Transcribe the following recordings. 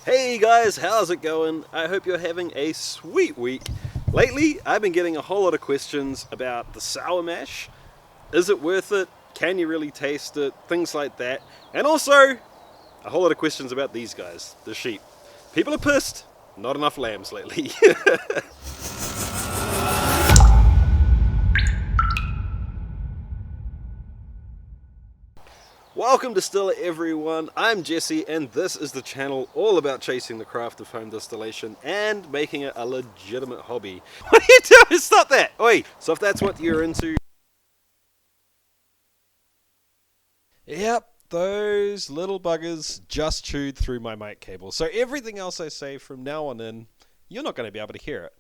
Hey guys, how's it going? I hope you're having a sweet week. Lately, I've been getting a whole lot of questions about the sour mash. Is it worth it? Can you really taste it? Things like that. And also, a whole lot of questions about these guys, the sheep. People are pissed, not enough lambs lately. Welcome to Distiller everyone, I'm Jesse and this is the channel all about chasing the craft of home distillation and making it a legitimate hobby. What are you doing? Stop that! Oi! So if that's what you're into... Yep, those little buggers just chewed through my mic cable. So everything else I say from now on in, you're not going to be able to hear it.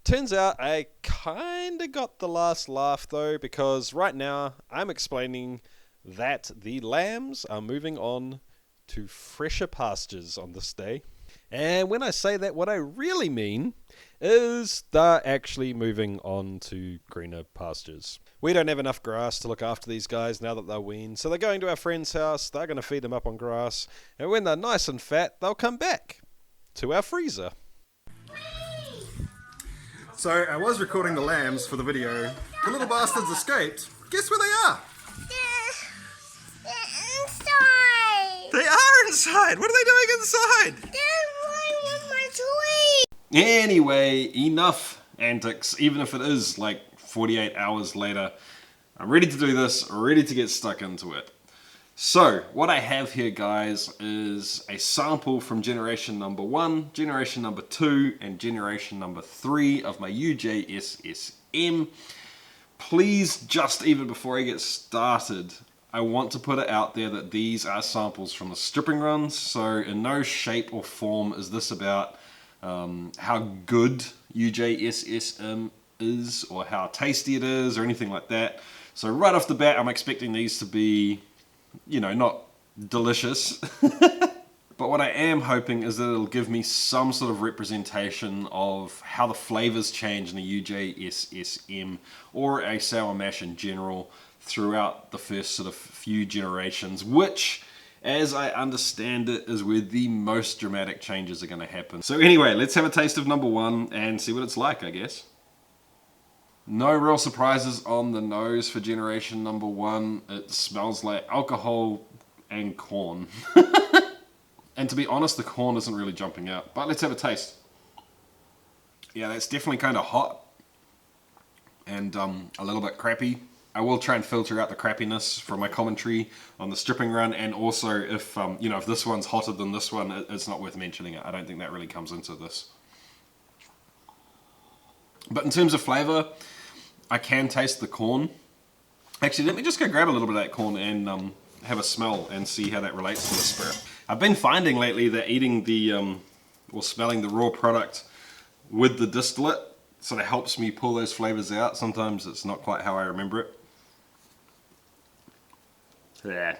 Turns out I kinda got the last laugh though, because right now I'm explaining that the lambs are moving on to fresher pastures on this day. And when I say that, what I really mean is they're actually moving on to greener pastures. We don't have enough grass to look after these guys now that they're weaned, so they're going to our friend's house, they're going to feed them up on grass, and when they're nice and fat, they'll come back to our freezer. So I was recording the lambs for the video. The little bastards escaped. Guess where they are? They're inside. They are inside. What are they doing inside? They're playing with my toy. Anyway, enough antics, even if it is like 48 hours later. I'm ready to do this, ready to get stuck into it. So, what I have here, guys, is a sample from generation number 1, generation number 2, and generation number 3 of my UJSSM. Please, just even before I get started, I want to put it out there that these are samples from the stripping runs, so in no shape or form is this about how good UJSSM is or how tasty it is or anything like that. So right off the bat, I'm expecting these to be, you know, not delicious. But what I am hoping is that it'll give me some sort of representation of how the flavors change in a UJSSM or a sour mash in general throughout the first sort of few generations, which, as I understand it, is where the most dramatic changes are going to happen. So anyway, let's have a taste of number 1 and see what it's like, I guess. No real surprises on the nose for generation number 1. It smells like alcohol and corn. And to be honest, the corn isn't really jumping out. But let's have a taste. Yeah, that's definitely kind of hot. And a little bit crappy. I will try and filter out the crappiness from my commentary on the stripping run. And also, if you know, if this one's hotter than this one, it's not worth mentioning it. I don't think that really comes into this. But in terms of flavor, I can taste the corn. Actually, let me just go grab a little bit of that corn and have a smell and see how that relates to the spirit. I've been finding lately that eating the, or smelling the raw product with the distillate sort of helps me pull those flavors out. Sometimes it's not quite how I remember it. Yeah.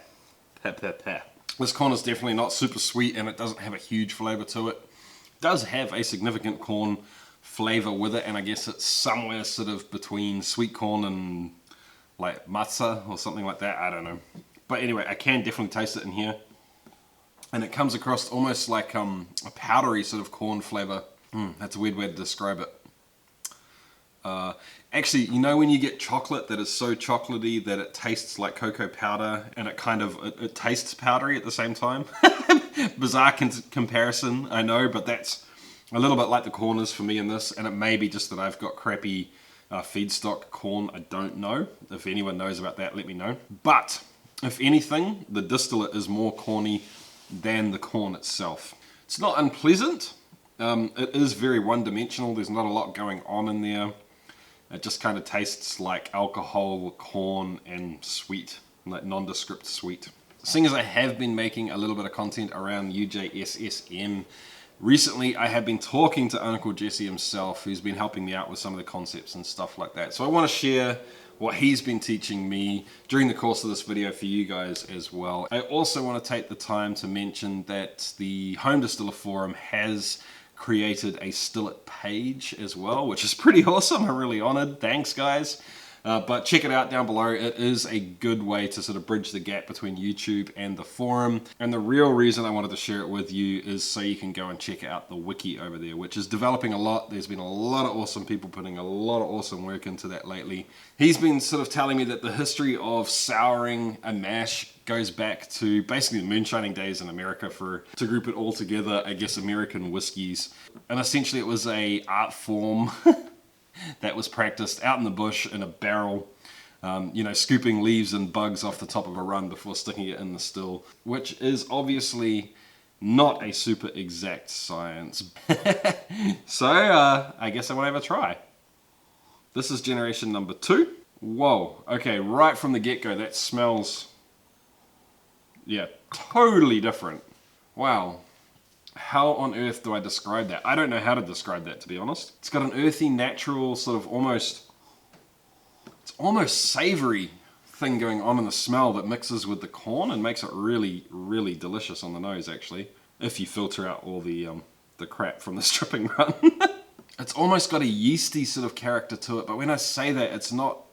This corn is definitely not super sweet and it doesn't have a huge flavor to it. It does have a significant corn flavor with it, and I guess it's somewhere sort of between sweet corn and like matza or something like that. I don't know. But anyway, I can definitely taste it in here. And it comes across almost like a powdery sort of corn flavor. That's a weird way to describe it. Actually, you know when you get chocolate that is so chocolatey that it tastes like cocoa powder and it kind of, it tastes powdery at the same time? Bizarre comparison, I know, but that's a little bit like the corn is for me in this, and it may be just that I've got crappy feedstock corn, I don't know. If anyone knows about that, let me know. But, if anything, the distillate is more corny than the corn itself. It's not unpleasant, it is very one-dimensional, there's not a lot going on in there. It just kind of tastes like alcohol, corn, and sweet, like nondescript sweet. Seeing as I have been making a little bit of content around UJSSM, recently I have been talking to Uncle Jesse himself, who's been helping me out with some of the concepts and stuff like that. So I want to share what he's been teaching me during the course of this video for you guys as well. I also want to take the time to mention that the Home Distiller Forum has created a Still It page as well, which is pretty awesome. I'm really honored. Thanks, guys. But check it out down below. It is a good way to sort of bridge the gap between YouTube and the forum. And the real reason I wanted to share it with you is so you can go and check out the wiki over there, which is developing a lot. There's been a lot of awesome people putting a lot of awesome work into that lately. He's been sort of telling me that the history of souring a mash goes back to basically the moonshining days in America. To group it all together, I guess American whiskeys. And essentially it was a art form that was practiced out in the bush in a barrel, scooping leaves and bugs off the top of a run before sticking it in the still, which is obviously not a super exact science. So I guess I want to have a try. This is generation number 2. Whoa, okay, right from the get-go, that smells, yeah, totally different. Wow. How on earth do I describe that? I don't know how to describe that, to be honest. It's got an earthy, natural, sort of almost savory thing going on in the smell that mixes with the corn and makes it really, really delicious on the nose, actually. If you filter out all the crap from the stripping run. It's almost got a yeasty sort of character to it, but when I say that, it's not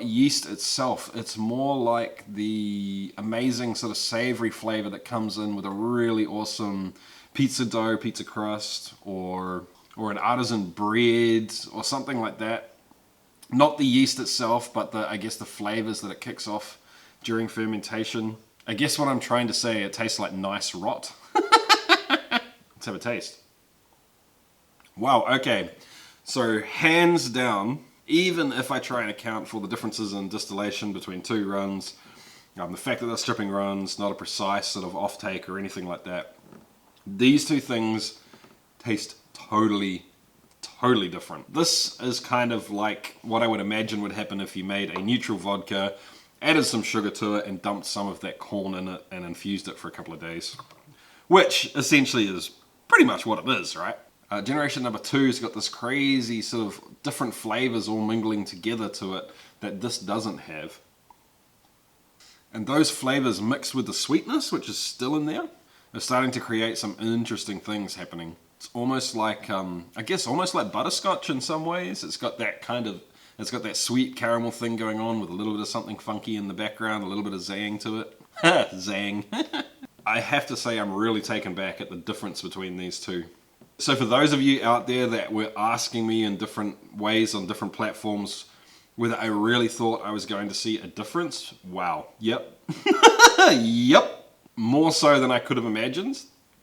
yeast itself. It's more like the amazing sort of savory flavor that comes in with a really awesome pizza dough, pizza crust, or an artisan bread, or something like that. Not the yeast itself, but I guess the flavors that it kicks off during fermentation. I guess what I'm trying to say, it tastes like nice rot. Let's have a taste. Wow, okay. So hands down, even if I try and account for the differences in distillation between 2 runs, the fact that they're stripping runs, not a precise sort of offtake or anything like that, these 2 things taste totally different. This is kind of like what I would imagine would happen if you made a neutral vodka, added some sugar to it, and dumped some of that corn in it and infused it for a couple of days. Which essentially is pretty much what it is, right? Generation number 2's got this crazy sort of different flavors all mingling together to it that this doesn't have. And those flavors mixed with the sweetness, which is still in there, are starting to create some interesting things happening. It's almost like, I guess almost like butterscotch in some ways. It's got that sweet caramel thing going on with a little bit of something funky in the background, a little bit of zang to it. Zang. I have to say I'm really taken back at the difference between these 2. So for those of you out there that were asking me in different ways on different platforms whether I really thought I was going to see a difference, wow, yep. Yep. More so than I could have imagined.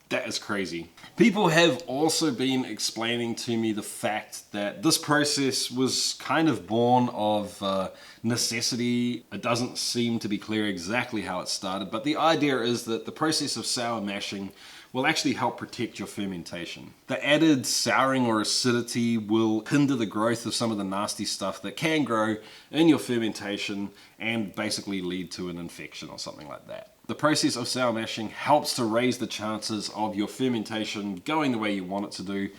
That is crazy. People have also been explaining to me the fact that this process was kind of born of necessity. It doesn't seem to be clear exactly how it started, but the idea is that the process of sour mashing will actually help protect your fermentation. The added souring or acidity will hinder the growth of some of the nasty stuff that can grow in your fermentation and basically lead to an infection or something like that. The process of sour mashing helps to raise the chances of your fermentation going the way you want it to do,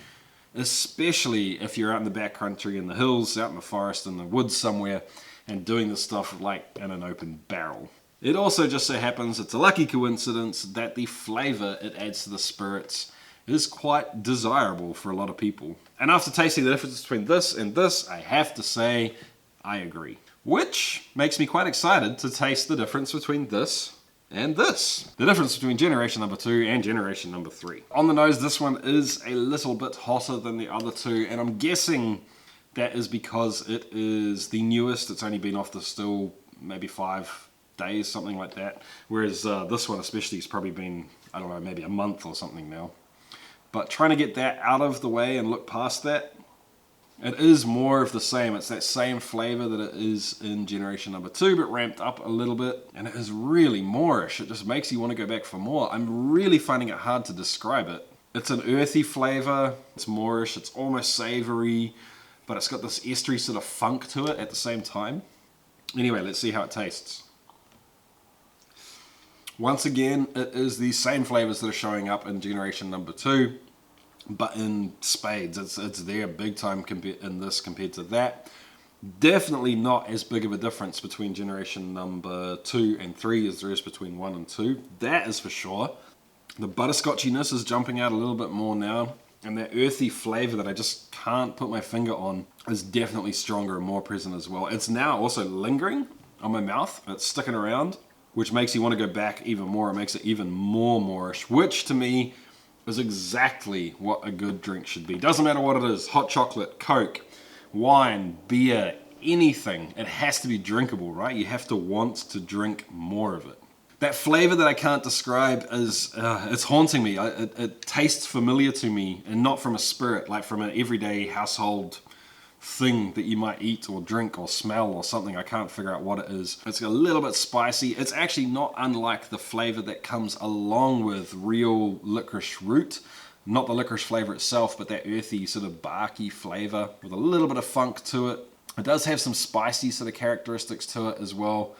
especially if you're out in the backcountry, in the hills, out in the forest, in the woods somewhere, and doing this stuff like in an open barrel. It also just so happens, it's a lucky coincidence, that the flavor it adds to the spirits is quite desirable for a lot of people. And after tasting the difference between this and this, I have to say, I agree. Which makes me quite excited to taste the difference between this and this. The difference between generation number 2 and generation number 3. On the nose, this one is a little bit hotter than the other 2, and I'm guessing that is because it is the newest. It's only been off the still maybe 5 days, something like that. Whereas this one especially has probably been, I don't know, maybe a month or something now. But trying to get that out of the way and look past that, it is more of the same. It's that same flavor that it is in generation number 2, but ramped up a little bit. And it is really moreish. It just makes you want to go back for more. I'm really finding it hard to describe it. It's an earthy flavor. It's moreish. It's almost savory, but it's got this estery sort of funk to it at the same time. Anyway, let's see how it tastes. Once again, it is the same flavors that are showing up in generation number 2. But in spades. It's there big time in this compared to that. Definitely not as big of a difference between generation number 2 and 3 as there is between 1 and 2. That is for sure. The butterscotchiness is jumping out a little bit more now. And that earthy flavor that I just can't put my finger on is definitely stronger and more present as well. It's now also lingering on my mouth. It's sticking around, which makes you want to go back even more. It makes it even more Moorish, which to me is exactly what a good drink should be. Doesn't matter what it is, hot chocolate, Coke, wine, beer, anything. It has to be drinkable, right? You have to want to drink more of it. That flavor that I can't describe is, it's haunting me. It tastes familiar to me, and not from a spirit, like from an everyday household thing that you might eat or drink or smell or something. I can't figure out what it is. It's a little bit spicy. It's actually not unlike the flavor that comes along with real licorice root. Not the licorice flavor itself, but that earthy sort of barky flavor with a little bit of funk to it. It does have some spicy sort of characteristics to it as well.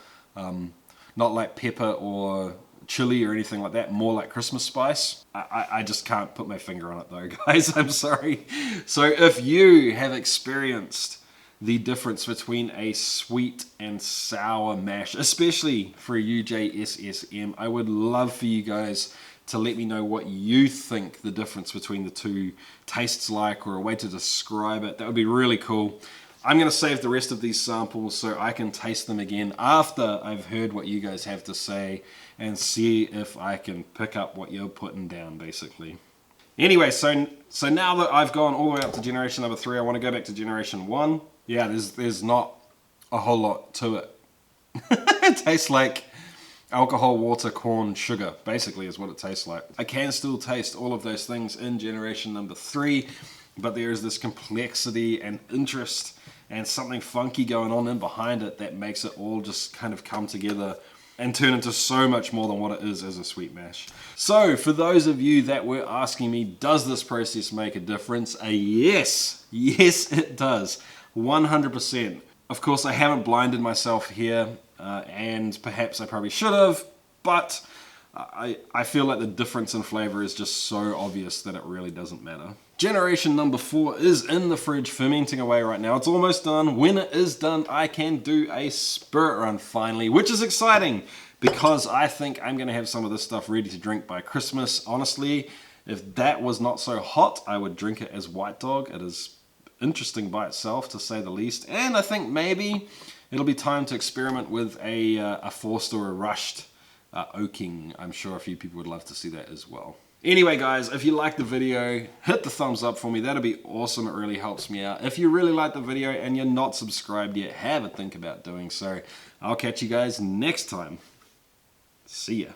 Not like pepper or chili or anything like that, more like Christmas spice. I just can't put my finger on it though, guys. I'm sorry. So if you have experienced the difference between a sweet and sour mash, especially for a UJSSM, I would love for you guys to let me know what you think the difference between the two tastes like, or a way to describe it. That would be really cool. I'm going to save the rest of these samples so I can taste them again after I've heard what you guys have to say and see if I can pick up what you're putting down, basically. Anyway, so now that I've gone all the way up to generation number 3, I want to go back to generation 1. Yeah, there's not a whole lot to it. It tastes like alcohol, water, corn, sugar, basically is what it tastes like. I can still taste all of those things in generation number 3, but there is this complexity and interest and something funky going on in behind it that makes it all just kind of come together and turn into so much more than what it is as a sweet mash. So for those of you that were asking me, does this process make a difference? Yes, it does, 100%. Of course, I haven't blinded myself here, and perhaps I probably should have, but I feel like the difference in flavor is just so obvious that it really doesn't matter. Generation number 4 is in the fridge fermenting away right now. It's almost done. When it is done, I can do a spirit run finally, which is exciting because I think I'm going to have some of this stuff ready to drink by Christmas. Honestly, if that was not so hot, I would drink it as White Dog. It is interesting by itself, to say the least. And I think maybe it'll be time to experiment with a forced or a rushed oaking. I'm sure a few people would love to see that as well. Anyway guys, if you liked the video, hit the thumbs up for me. That'd be awesome. It really helps me out. If you really like the video and you're not subscribed yet, have a think about doing so. I'll catch you guys next time. See ya.